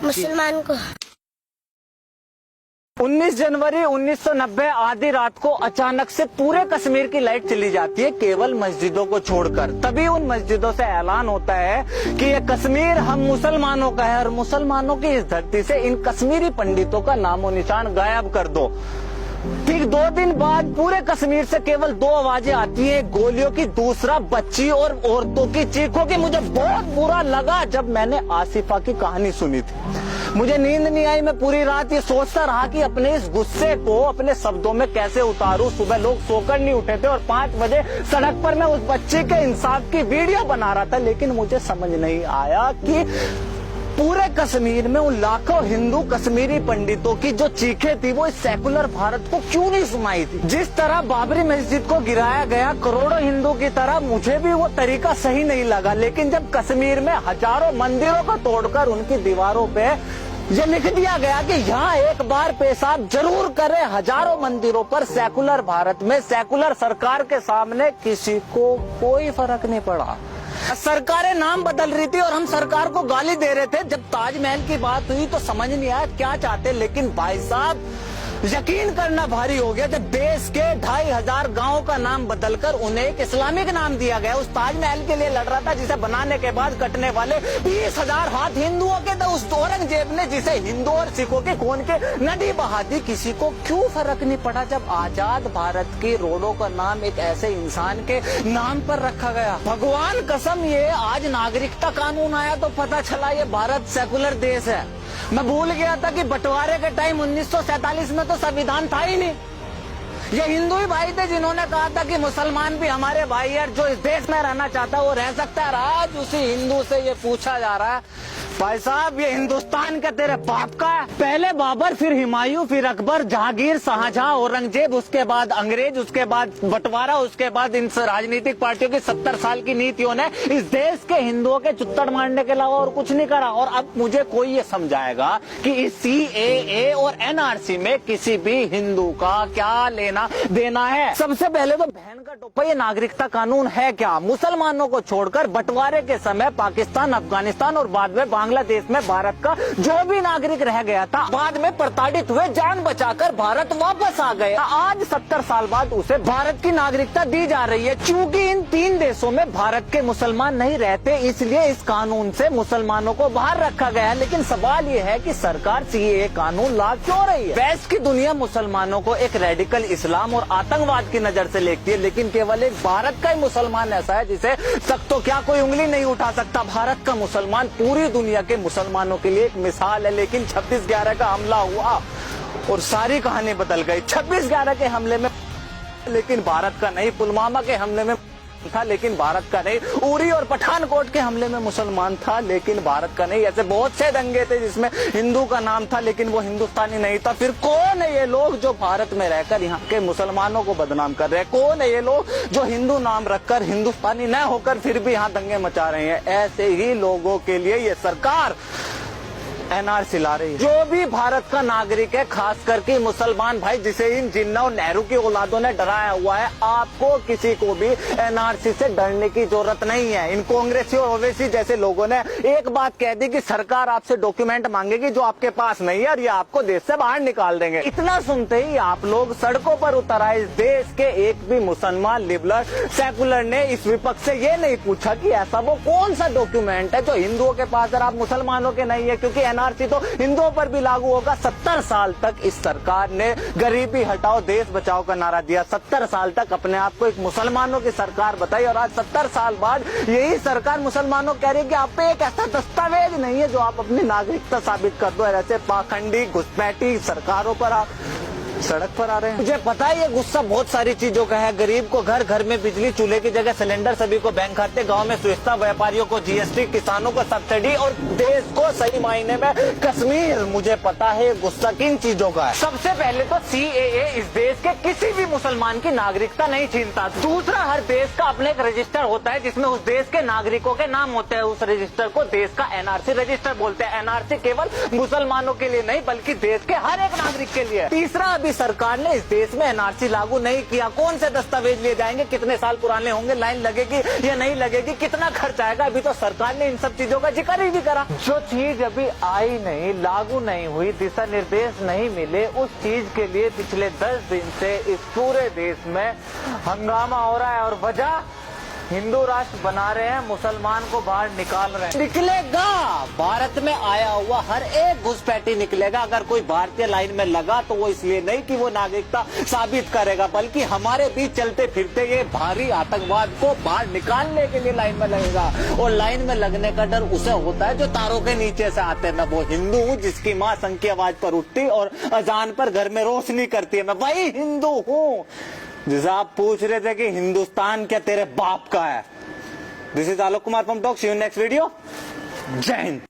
मुसलमान को। 19 जनवरी 1990 आधी रात को अचानक से पूरे कश्मीर की लाइट चली जाती है, केवल मस्जिदों को छोड़कर। तभी उन मस्जिदों से ऐलान होता है कि ये कश्मीर हम मुसलमानों का है और मुसलमानों की इस धरती से इन कश्मीरी पंडितों का नामो निशान गायब कर दो। ठीक 2 दिन बाद पूरे कश्मीर से केवल 2 आवाजें आती हैं, गोलियों की, दूसरा बच्ची और औरतों की चीखों की। मुझे बहुत बुरा लगा जब मैंने आसिफा की कहानी सुनी थी। मुझे नींद नहीं आई। मैं पूरी रात ये सोचता रहा कि अपने इस गुस्से को अपने शब्दों में कैसे उतारूं। सुबह लोग सोकर नहीं उठे थे और 5 बजे सड़क पर मैं उस बच्चे के इंसाफ की वीडियो बना रहा था, लेकिन मुझे समझ नहीं आया कि पूरे कश्मीर में उन लाखों हिंदू कश्मीरी पंडितों की जो चीखें थी वो इस सेकुलर भारत को क्यों नहीं सुनाई थी। जिस तरह बाबरी मस्जिद को गिराया गया करोड़ों हिंदू की तरह, मुझे भी वो तरीका सही नहीं लगा। लेकिन जब कश्मीर में हजारों मंदिरों को तोड़कर उनकी दीवारों पे ये लिख दिया गया कि यहाँ एक बार पेशाब जरूर करें, हजारों मंदिरों पर सेकुलर भारत में सेकुलर सरकार के सामने किसी को कोई फर्क नहीं पड़ा। सरकारें नाम बदल रही थी और हम सरकार को गाली दे रहे थे। जब ताजमहल की बात हुई तो समझ नहीं आया क्या चाहते, लेकिन भाई साहब यकीन करना भारी हो गया जब देश के 2500 गांवों का नाम बदलकर उन्हें एक इस्लामिक नाम दिया गया। उस ताजमहल के लिए लड़ रहा था जिसे बनाने के बाद कटने वाले 20,000 हाथ हिंदुओं के, तो उस औरंगजेब ने जिसे हिंदू और सिखों के खून के नदी बहा दी। किसी को क्यों फर्क नहीं पड़ा जब आजाद भारत की रोडों का नाम एक ऐसे इंसान के नाम पर रखा गया। भगवान कसम, ये आज नागरिकता कानून आया तो पता चला ये भारत सेकुलर देश है। मैं भूल गया था कि बंटवारे के टाइम 1947 में तो संविधान था ही नहीं। ये हिंदू ही भाई थे जिन्होंने कहा था कि मुसलमान भी हमारे भाई है, जो इस देश में रहना चाहता है वो रह सकता है। आज उसी हिंदू से ये पूछा जा रहा है, भाई साहब ये हिंदुस्तान का तेरे बाप का है। पहले बाबर, फिर हुमायूं, फिर अकबर, जहांगीर, शाहजहां, औरंगजेब, उसके बाद अंग्रेज, उसके बाद बंटवारा, उसके बाद इन राजनीतिक पार्टियों की 70 साल की नीतियों ने इस देश के हिंदुओं के चुत्तड़ मारने के अलावा और कुछ नहीं करा। और अब मुझे कोई ये समझाएगा कि इस CAA और NRC में किसी भी हिंदू का क्या लेना देना है। सबसे पहले तो बहन का टोपा, ये नागरिकता कानून है क्या? मुसलमानों को छोड़कर बंटवारे के समय पाकिस्तान, अफगानिस्तान और बाद में बांग्लादेश में भारत का जो भी नागरिक रह गया था, बाद में प्रताड़ित हुए, जान बचाकर भारत वापस आ गए। आज 70 साल बाद उसे भारत की नागरिकता दी जा रही है। चूंकि इन 3 देशों में भारत के मुसलमान नहीं रहते, इसलिए इस कानून से मुसलमानों को बाहर रखा गया है। लेकिन सवाल ये है कि सरकार CAA कानून ला क्यों रही है? वेस्ट की दुनिया मुसलमानों को एक रेडिकल इस्लाम और आतंकवाद की नजर से देखती है, लेकिन केवल एक भारत का ही मुसलमान ऐसा है जिसे तक तो क्या कोई उंगली नहीं उठा सकता। भारत का मुसलमान पूरी दुनिया के मुसलमानों के लिए एक मिसाल है। लेकिन 26/11 का हमला हुआ और सारी कहानी बदल गई। 26/11 के हमले में लेकिन भारत का नहीं, पुलवामा के हमले में था लेकिन भारत का नहीं, उरी और पठानकोट के हमले में मुसलमान था लेकिन भारत का नहीं। ऐसे बहुत से दंगे थे जिसमें हिंदू का नाम था लेकिन वो हिंदुस्तानी नहीं था। फिर कौन है ये लोग जो भारत में रहकर यहाँ के मुसलमानों को बदनाम कर रहे हैं? कौन है ये लोग जो हिंदू नाम रखकर हिंदुस्तानी न होकर फिर भी यहाँ दंगे मचा रहे हैं? ऐसे ही लोगों के लिए ये सरकार NRC ला रही है। जो भी भारत का नागरिक है, खास करके मुसलमान भाई जिसे इन जिन्ना और नेहरू की औलादों ने डराया हुआ है, आपको किसी को भी NRC से डरने की जरूरत नहीं है। इन कांग्रेसी और ओवैसी जैसे लोगों ने एक बात कह दी कि सरकार आपसे डॉक्यूमेंट मांगेगी जो आपके पास नहीं है और ये आपको देश से बाहर निकाल देंगे। इतना सुनते ही आप लोग सड़कों पर उतर आए। इस देश के एक भी मुसलमान, लिबरल, सेकुलर ने इस विपक्ष से ये नहीं पूछा कि ऐसा वो कौन सा डॉक्यूमेंट है जो हिंदुओं के पास है, आप मुसलमानों के नहीं है, क्योंकि NRC तो हिंदुओं पर भी लागू होगा। 70 साल तक इस सरकार ने गरीबी हटाओ, देश बचाओ का नारा दिया। 70 साल तक अपने आप को एक मुसलमानों की सरकार बताई और आज 70 साल बाद यही सरकार मुसलमानों कह रही है कि आप पे एक ऐसा दस्तावेज नहीं है जो आप अपनी नागरिकता साबित कर दो। ऐसे पाखंडी घुसपैठी सरकारों पर आप सड़क पर आ रहे हैं। मुझे पता है ये गुस्सा बहुत सारी चीजों का है। गरीब को घर घर में बिजली, चूल्हे की जगह सिलेंडर, सभी को बैंक खाते, गांव में सुविधा, व्यापारियों को GST, किसानों को सब्सिडी और देश को सही मायने में कश्मीर। मुझे पता है गुस्सा किन चीजों का है। सबसे पहले तो CAA इस देश के किसी भी मुसलमान की नागरिकता नहीं छीनता। दूसरा, हर देश का अपने एक रजिस्टर होता है जिसमें उस देश के नागरिकों के नाम होते हैं। उस रजिस्टर को देश का NRC रजिस्टर बोलते हैं। NRC केवल मुसलमानों के लिए नहीं बल्कि देश के हर एक नागरिक के लिए। तीसरा, अभी सरकार ने इस देश में एनआरसी लागू नहीं किया, कौन से दस्तावेज लिए जाएंगे, कितने साल पुराने होंगे, लाइन लगेगी या नहीं लगेगी, कितना खर्च आएगा, अभी तो सरकार ने इन सब चीजों का जिक्र ही नहीं करा। जो चीज अभी आई नहीं, लागू नहीं हुई, दिशा निर्देश नहीं मिले, उस चीज के लिए पिछले 10 दिन से इस पूरे देश में हंगामा हो रहा है। और वजह, हिंदू राष्ट्र बना रहे हैं, मुसलमान को बाहर निकाल रहे हैं। निकलेगा, भारत में आया हुआ हर एक घुसपैठी निकलेगा। अगर कोई भारतीय लाइन में लगा तो वो इसलिए नहीं कि वो नागरिकता साबित करेगा, बल्कि हमारे बीच चलते फिरते ये भारी आतंकवाद को बाहर निकालने के लिए लाइन में लगेगा। और लाइन में लगने का डर उसे होता है जो तारों के नीचे से आते हैं। मैं वो हिंदू हूँ जिसकी माँ संघ की आवाज पर उठती और अजान पर घर में रोशनी करती है। मैं वही हिंदू हूँ जिसे आप पूछ रहे थे कि हिंदुस्तान क्या तेरे बाप का है। This is Alok Kumar from talk. See you next video. जय हिंद।